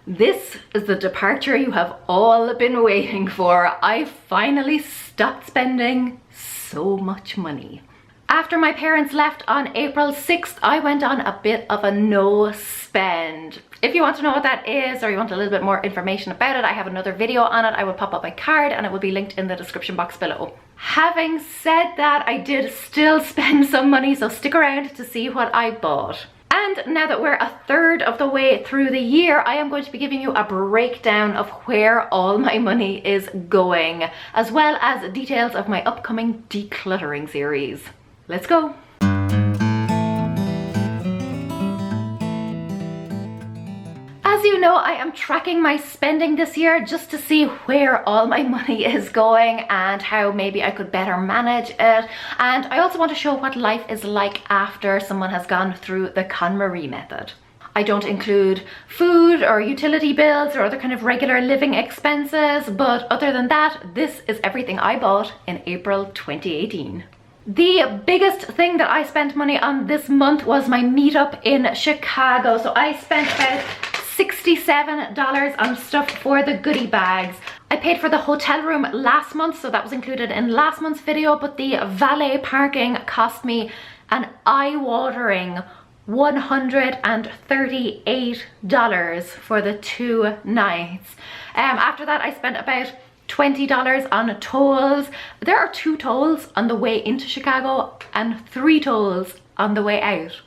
This is the departure you have all been waiting for. I finally stopped spending so much money. After my parents left on April 6th, I went on a bit of a no spend. If you want to know what that is, or you want a little bit more information about it, I have another video on it. I will pop up my card and it will be linked in the description box below. Having said that, I did still spend some money, so stick around to see what I bought. And now that we're a third of the way through the year, I am going to be giving you a breakdown of where all my money is going, as well as details of my upcoming decluttering series. Let's go. As you know, I am tracking my spending this year just to see where all my money is going and how maybe I could better manage it. And I also want to show what life is like after someone has gone through the KonMari method. I don't include food or utility bills or other kind of regular living expenses, but other than that, this is everything I bought in April 2018. The biggest thing that I spent money on this month was my meetup in Chicago. So I spent about $67 on stuff for the goodie bags. I paid for the hotel room last month, so that was included in last month's video, but the valet parking cost me an eye-watering $138 for the 2 nights. After that, I spent about $20 on tolls. There are 2 tolls on the way into Chicago and 3 tolls on the way out.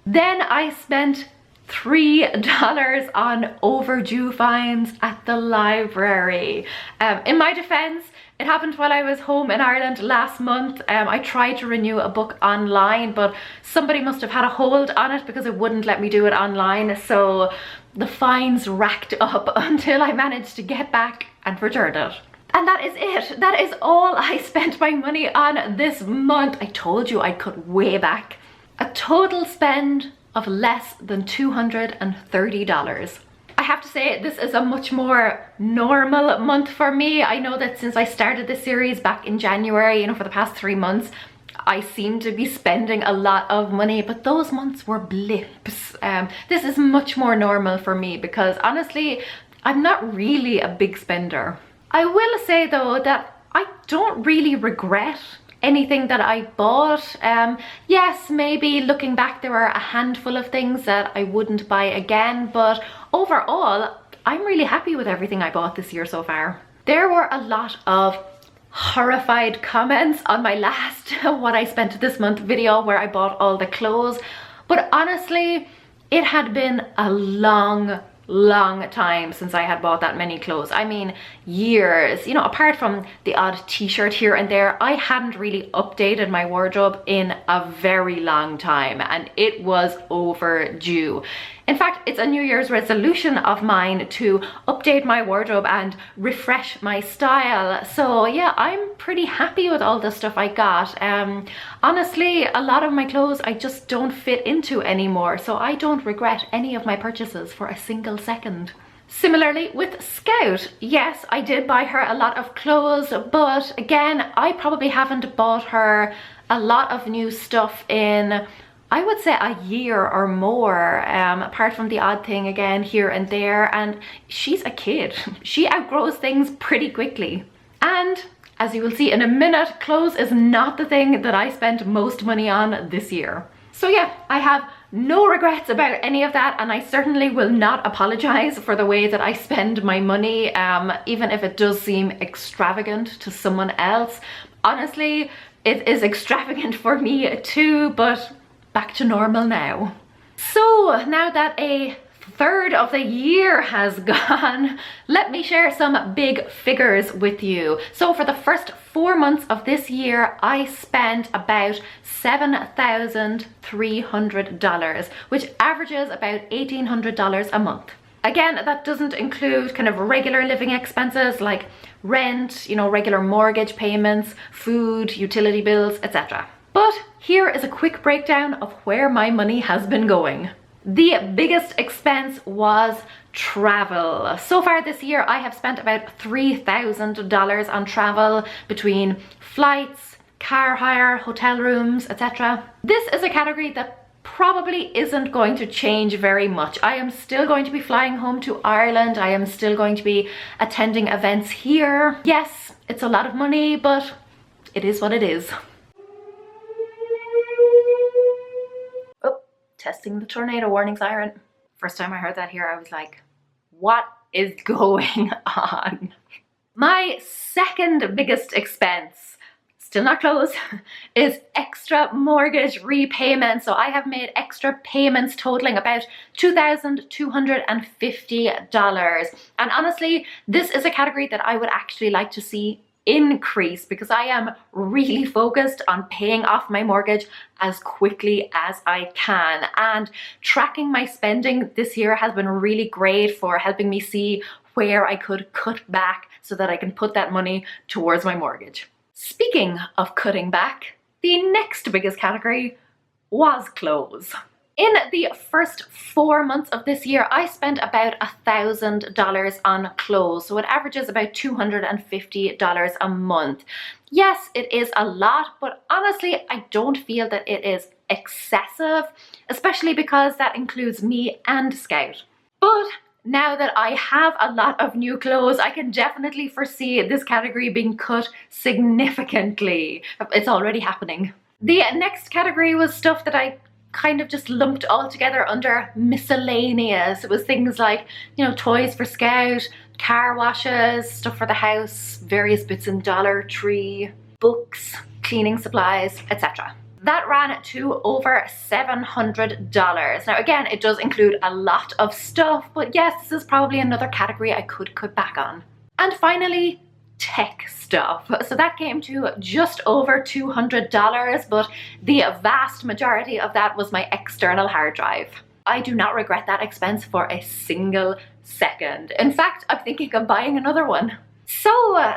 Then I spent $3 on overdue fines at the library. In my defense, it happened while I was home in Ireland last month. I tried to renew a book online, but somebody must have had a hold on it because it wouldn't let me do it online. So the fines racked up until I managed to get back and return it. And that is it. That is all I spent my money on this month. I told you I'd cut way back. A total spend of less than $230. I have to say, this is a much more normal month for me. I know that since I started this series back in January, you know, for the past 3 months, I seem to be spending a lot of money, but those months were blips. This is much more normal for me because honestly, I'm not really a big spender. I will say though that I don't really regret anything that I bought. Yes, maybe looking back there were a handful of things that I wouldn't buy again, but overall I'm really happy with everything I bought this year so far. There were a lot of horrified comments on my last what I spent this month video where I bought all the clothes, but honestly it had been a long time since I had bought that many clothes. I mean, years. You know, apart from the odd t-shirt here and there, I hadn't really updated my wardrobe in a very long time, and it was overdue. In fact, it's a New Year's resolution of mine to update my wardrobe and refresh my style. So yeah, I'm pretty happy with all the stuff I got. Honestly, a lot of my clothes I just don't fit into anymore, so I don't regret any of my purchases for a single second. Similarly with Scout, yes, I did buy her a lot of clothes, but again, I probably haven't bought her a lot of new stuff in, I would say, a year or more, apart from the odd thing again here and there, and she's a kid. She outgrows things pretty quickly. And as you will see in a minute, clothes is not the thing that I spent most money on this year. So yeah, I have no regrets about any of that, and I certainly will not apologize for the way that I spend my money, even if it does seem extravagant to someone else. Honestly, it is extravagant for me too, but back to normal now. So now that a third of the year has gone, let me share some big figures with you. So for the first 4 months of this year, I spent about $7,300, which averages about $1,800 a month. Again, that doesn't include kind of regular living expenses like rent, you know, regular mortgage payments, food, utility bills, etc. But here is a quick breakdown of where my money has been going. The biggest expense was travel. So far this year, I have spent about $3,000 on travel between flights, car hire, hotel rooms, etc. This is a category that probably isn't going to change very much. I am still going to be flying home to Ireland. I am still going to be attending events here. Yes, it's a lot of money, but it is what it is. Oh, testing the tornado warning siren. First time I heard that here, I was like, what is going on? My second biggest expense, still not close, is extra mortgage repayment. So I have made extra payments totaling about $2,250. And honestly, this is a category that I would actually like to see increase because I am really focused on paying off my mortgage as quickly as I can. And tracking my spending this year has been really great for helping me see where I could cut back so that I can put that money towards my mortgage. Speaking of cutting back, the next biggest category was clothes. In the first 4 months of this year, I spent about $1,000 on clothes. So it averages about $250 a month. Yes, it is a lot, but honestly, I don't feel that it is excessive, especially because that includes me and Scout. But now that I have a lot of new clothes, I can definitely foresee this category being cut significantly. It's already happening. The next category was stuff that I kind of just lumped all together under miscellaneous. It was things like, you know, toys for Scout, car washes, stuff for the house, various bits in Dollar Tree, books, cleaning supplies, etc. That ran to over $700. Now again, it does include a lot of stuff, but yes, this is probably another category I could cut back on. And finally, tech stuff. So that came to just over $200, but the vast majority of that was my external hard drive. I do not regret that expense for a single second. In fact, I'm thinking of buying another one. So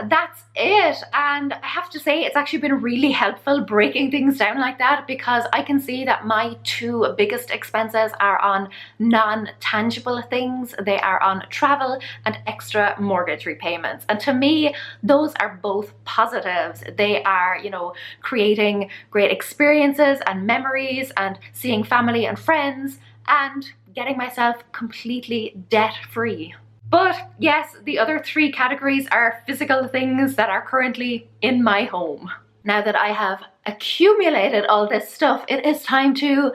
that's it, and I have to say it's actually been really helpful breaking things down like that because I can see that my two biggest expenses are on non-tangible things. They are on travel and extra mortgage repayments, and to me those are both positives. They are, you know, creating great experiences and memories and seeing family and friends and getting myself completely debt-free. But yes, the other three categories are physical things that are currently in my home. Now that I have accumulated all this stuff, it is time to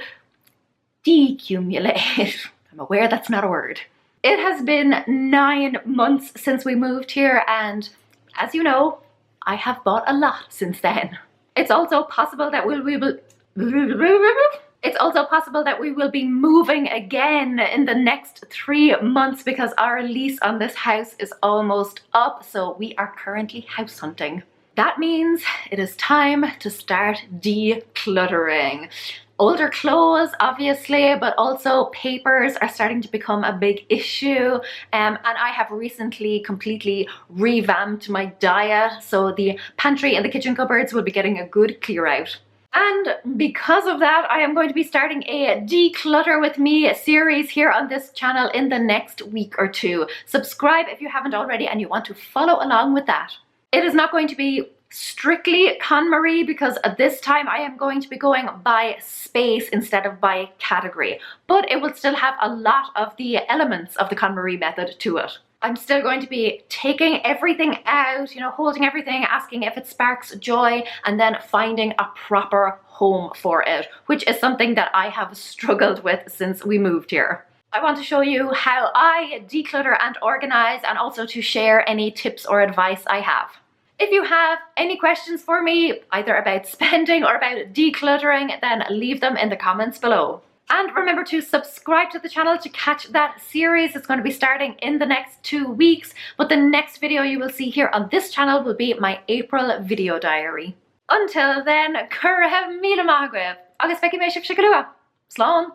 decumulate. I'm aware that's not a word. It has been 9 months since we moved here, and as you know, I have bought a lot since then. It's also possible that we will be moving again in the next 3 months because our lease on this house is almost up, so we are currently house hunting. That means it is time to start decluttering. Older clothes, obviously, but also papers are starting to become a big issue. And I have recently completely revamped my diet, so the pantry and the kitchen cupboards will be getting a good clear out. And because of that, I am going to be starting a Declutter With Me series here on this channel in the next week or two. Subscribe if you haven't already and you want to follow along with that. It is not going to be strictly KonMari because this time I am going to be going by space instead of by category. But it will still have a lot of the elements of the KonMari method to it. I'm still going to be taking everything out, you know, holding everything, asking if it sparks joy, and then finding a proper home for it, which is something that I have struggled with since we moved here. I want to show you how I declutter and organize, and also to share any tips or advice I have. If you have any questions for me, either about spending or about decluttering, then leave them in the comments below. And remember to subscribe to the channel to catch that series. It's going to be starting in the next 2 weeks, but the next video you will see here on this channel will be my April video diary. Until then, Carie míle maith, agus feici mé sibh sigalua. Slán!